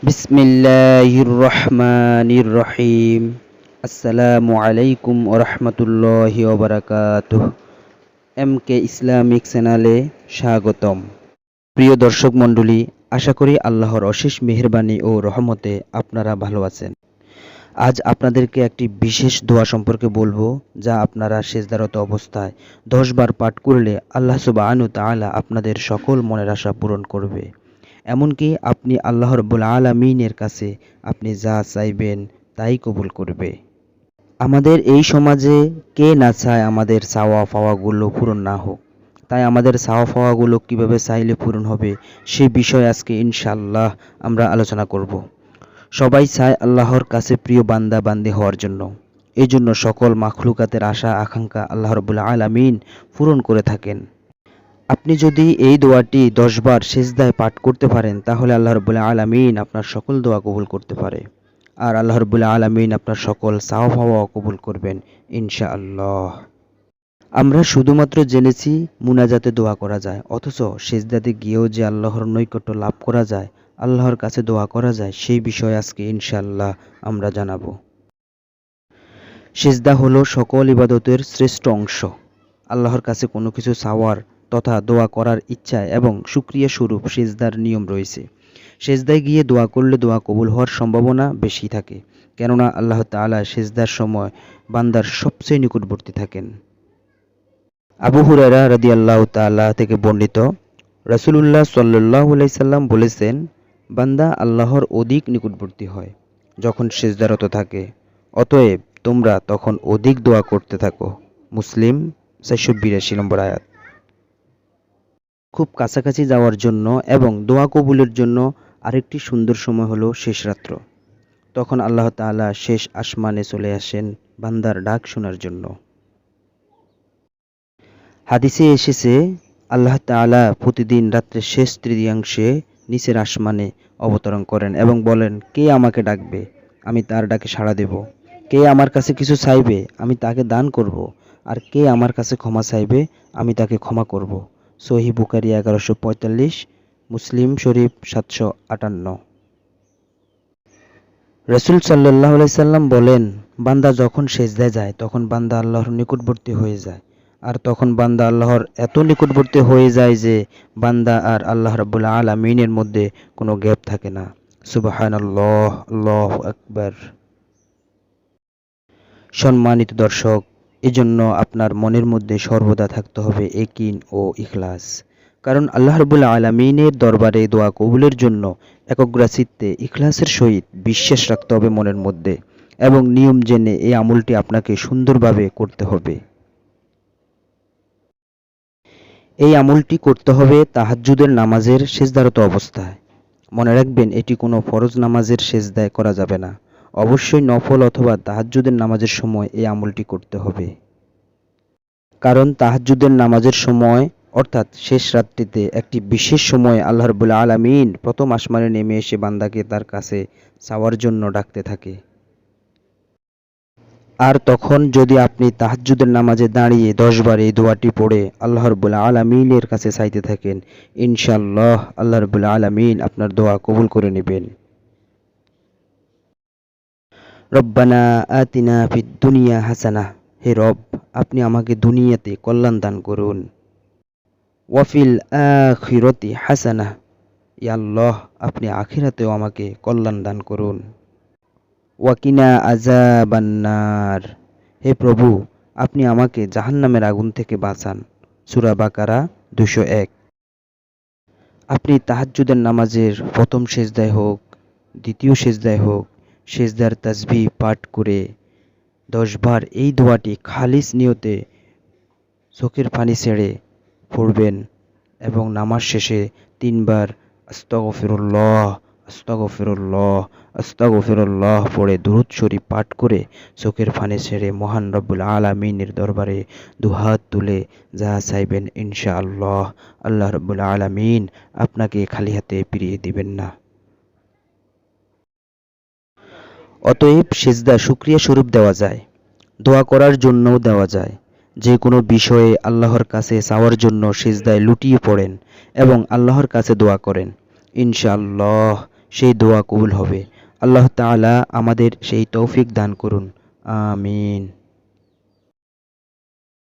বিসমিল্লাহির রহমানির রহিম। আসসালামু আলাইকুম ওয়া রাহমাতুল্লাহি ওয়া বারাকাতুহু। এমকে ইসলামিক চ্যানেলে স্বাগতম। প্রিয় দর্শক মণ্ডলী, আশা করি আল্লাহর অশেষ মেহেরবানি ও রহমতে আপনারা ভালো আছেন। আজ আপনাদেরকে একটি বিশেষ দোয়া সম্পর্কে বলবো, যা আপনারা সেজদারত অবস্থায় 10 বার পাঠ করলে আল্লাহ সুবহানাহু ওয়া তাআলা আপনাদের সকল মনের আশা পূরণ করবে। এমনকি আপনি আল্লাহ রাব্বুল আলামিনের কাছে আপনি যা চাইবেন তাই কবুল করবে। আমাদের এই সমাজে কে না চায় আমাদের চাওয়া পাওয়াগুলো পূরণ না হোক। তাই আমাদের চাওয়া পাওয়াগুলো কীভাবে চাইলে পূরণ হবে সেই বিষয়ে আজকে ইনশাআল্লাহ আমরা আলোচনা করব। সবাই চায় আল্লাহর কাছে প্রিয় বান্দা বান্দি হওয়ার জন্য। এই জন্য সকল মাখলুকাতের আশা আকাঙ্ক্ষা আল্লাহ রাব্বুল আলামিন পূরণ করে থাকেন। আপনি যদি এই দোয়াটি 10 বার সিজদায় পাঠ করতে পারেন, তাহলে আল্লাহ রাব্বুল আলামিন আপনার সকল দোয়া কবুল করতে পারে। আর আল্লাহ রাব্বুল আলামিন আপনার সকল চাওয়া পাওয়া কবুল করবেন ইনশাআল্লাহ। আমরা শুধুমাত্র জেনেছি মুনাজাতে দোয়া করা যায়, অথচ সিজদাতে গিয়েও যে আল্লাহর নৈকট্য লাভ করা যায়, আল্লাহর কাছে দোয়া করা যায়, সেই বিষয়ে আজকে ইনশাআল্লাহ আমরা জানাবো। সিজদা হলো সকল ইবাদতের শ্রেষ্ঠ অংশ। আল্লাহর কাছে কোনো কিছু চাওয়ার তথা দোয়া করার ইচ্ছায় এবং শুকরিয়া স্বরূপ সিজদার নিয়ম রয়েছে। সিজদায় গিয়ে দোয়া করলে দোয়া কবুল হওয়ার সম্ভাবনা বেশি থাকে, কেননা আল্লাহ তাআলা সিজদার সময় বান্দার সবচেয়ে নিকটবর্তী থাকেন। আবু হুরায়রা রাদিয়াল্লাহু তাআলা থেকে বর্ণিত, রাসূলুল্লাহ সাল্লাল্লাহু আলাইহি সাল্লাম বলেছেন, বান্দা আল্লাহর অধিক নিকটবর্তী হয় যখন সিজদারত থাকে। অতএব তোমরা তখন অধিক দোয়া করতে থাকো। মুসলিম 482 নম্বর আয়াত। খুব কাছাকাছি যাওয়ার জন্য এবং দোয়া কবুলের জন্য আরেকটি সুন্দর সময় হলো শেষ রাত্র। তখন আল্লাহ তাআলা শেষ আসমানে চলে আসেন বান্দার ডাক শোনার জন্য। হাদিসে এসেছে, আল্লাহ তাআলা প্রতিদিন রাত্রের শেষ তৃতীয়াংশে নিচের আসমানে অবতরণ করেন এবং বলেন, কে আমাকে ডাকবে, আমি তার ডাকে সাড়া দেব। কে আমার কাছে কিছু চাইবে, আমি তাকে দান করব। আর কে আমার কাছে ক্ষমা চাইবে, আমি তাকে ক্ষমা করব। সহিহ বুখারী 1145, মুসলিম শরীফ 758। রাসূল সাল্লাল্লাহু আলাইহি সাল্লাম বলেন, বান্দা যখন সিজদায় যায় তখন বান্দা আল্লাহর নিকটবর্তী হয়ে যায়। আর তখন বান্দা আল্লাহর এত নিকটবর্তী হয়ে যায় যে বান্দা আর আল্লাহ রাব্বুল আলামিনের মধ্যে কোনো গ্যাপ থাকে না। সুবহানাল্লাহ, আল্লাহু আকবার। সম্মানিত দর্শক, এজন্য আপনার মনের মধ্যে সর্বদা থাকতে হবে ইয়াকিন ও ইখলাস। কারণ আল্লাহ রাব্বুল আলামিনের দরবারে দোয়া কবুলের জন্য একগ্রচিত্তে ইখলাসের সহিত বিশ্বাস রাখতে হবে মনের মধ্যে, এবং নিয়ম জেনে এই আমলটি আপনাকে সুন্দরভাবে করতে হবে। এই আমলটি করতে হবে তাহাজ্জুদের নামাজের সিজদারত অবস্থায়। মনে রাখবেন, এটি কোনো ফরজ নামাজের সিজদায় করা যাবে না। অবশ্যই নফল অথবা তাহাজ্জুদের নামাজের সময় এই আমলটি করতে হবে। কারণ তাহাজ্জুদের নামাজের সময় অর্থাৎ শেষ রাত্রিতে একটি বিশেষ সময়ে আল্লাহ রাব্বুল আলামিন প্রথম আসমানে নেমে এসে বান্দাকে তার কাছে চাওয়ার জন্য ডাকতে থাকে। আর তখন যদি আপনি তাহাজ্জুদের নামাজে দাঁড়িয়ে 10 বার এই দোয়াটি পড়ে আল্লাহ রাব্বুল আলামিনের কাছে চাইতে থাকেন, ইনশাআল্লাহ আল্লাহ রাব্বুল আলামিন আপনার দোয়া কবুল করে নেবেন। রব্বানা আতিনা ফিদ দুনিয়া হাসানাহ, হে রব, আপনি আমাকে দুনিয়াতে কল্যাণ দান করুন। ওয়াফিল আখিরাতি হাসানাহ, ইয়া আল্লাহ, আপনি আখিরাতেও আমাকে কল্যাণ দান করুন। ওয়াকিনা আযাবান্নার, হে প্রভু, আপনি আমাকে জাহান্নামের আগুন থেকে বাঁচান। সূরা বাকারা 201। আপনি তাহাজ্জুদের নামাজের প্রথম সিজদায় হোক, দ্বিতীয় সিজদায় হোক, সিজদার তাসবিহ পাঠ করে 10 বার এই দোয়াটি খালিস নিয়তে চোখের পানি ছেড়ে পড়বেন এবং নামাজ শেষে 3 বার আস্তাগফিরুল্লাহ, আস্তাগফিরুল্লাহ, আস্তাগফিরুল্লাহ পড়ে দুরূদ শরীফ পাঠ করে চোখের পানি ছেড়ে মহান রব্বুল আলামিনের দরবারে দুহাত তুলে যা চাইবেন ইনশাআল্লাহ আল্লাহ রব্বুল আলামিন আপনাকে খালি হাতে ফিরিয়ে দিবেন না। অতএব সিজদা শুকরিয়া স্বরূপ দেওয়া যায়, দোয়া করার জন্যও দেওয়া যায়। যে কোনো বিষয়ে আল্লাহর কাছে চাওয়ার জন্য সিজদায় লুটিয়ে পড়েন এবং আল্লাহর কাছে দোয়া করেন। ইনশাআল্লাহ সেই দোয়া কবুল হবে। আল্লাহ তাআলা আমাদের সেই তৌফিক দান করুন। আমিন।